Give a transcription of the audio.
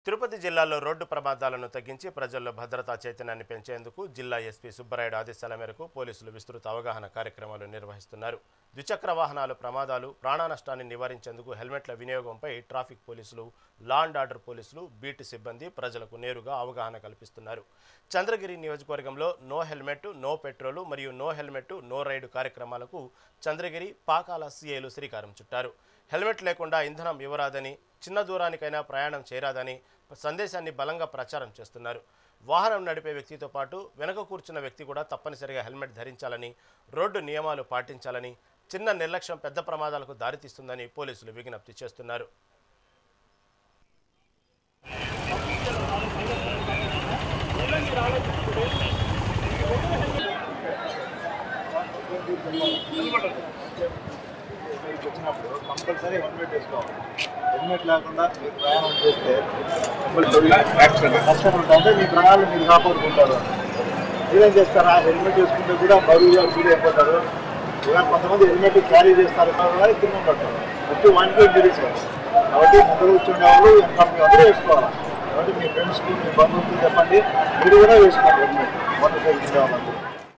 తిరుపతి జిల్లాలో రోడ్డు ప్రమాదాలను తగ్గించి ప్రజల్లో భద్రతా చైతన్యాన్ని పెంచేందుకు జిల్లా ఎస్పీ సుబ్బరాయుడు ఆదేశాల మేరకు పోలీసులు విస్తృత అవగాహన కార్యక్రమాలు నిర్వహిస్తున్నారు. ద్విచక్ర వాహనాల ప్రమాదాలు, ప్రాణ నష్టాన్ని నివారించేందుకు హెల్మెట్ల వినియోగంపై ట్రాఫిక్ పోలీసులు, లా అండ్ ఆర్డర్ పోలీసులు, బీట్ సిబ్బంది ప్రజలకు నేరుగా అవగాహన కల్పిస్తున్నారు. చంద్రగిరి నియోజకవర్గంలో నో హెల్మెట్, నో పెట్రోలు మరియు నో హెల్మెట్, నో రైడ్ కార్యక్రమాలకు చంద్రగిరి, పాకాల సీఐలు శ్రీకారం చుట్టారు. హెల్మెట్ లేకుండా ఇంధనం ఇవ్వరాదని, చిన్న దూరానికైనా ప్రయాణం చేయరాదని సందేశాన్ని బలంగా ప్రచారం చేస్తున్నారు. వాహనం నడిపే వ్యక్తితో పాటు వెనక కూర్చున్న వ్యక్తి కూడా తప్పనిసరిగా హెల్మెట్ ధరించాలని, రోడ్డు నియమాలు పాటించాలని, చిన్న నిర్లక్ష్యం పెద్ద ప్రమాదాలకు దారితీస్తుందని పోలీసులు విజ్ఞప్తి చేస్తున్నారు. వచ్చినప్పుడు కంపల్సరీ హెల్మెట్ వేసుకోవాలి. హెల్మెట్ లేకుండా మీరు ప్రయాణం చేస్తే కష్టం ఉంటుంది. మీ ప్రాణాలు మీరు కాపాడుకుంటారు. మీరేం చేస్తారా, హెల్మెట్ వేసుకుంటే కూడా బరువుగా ఫీల్ అయిపోతారు. ఇలా కొంతమంది హెల్మెట్ క్యారీ చేస్తారు కాబట్టి కింద పడతారు. వచ్చి 120 కాబట్టి ముందు కూర్చునే వాళ్ళు ఎంత అందరూ వేసుకోవాలి. కాబట్టి మీ ఫ్రెండ్స్కి, మీ బంధువులకి చెప్పండి, మీరు కూడా వేసుకోండి హెల్మెట్. 120 వాళ్ళందరూ.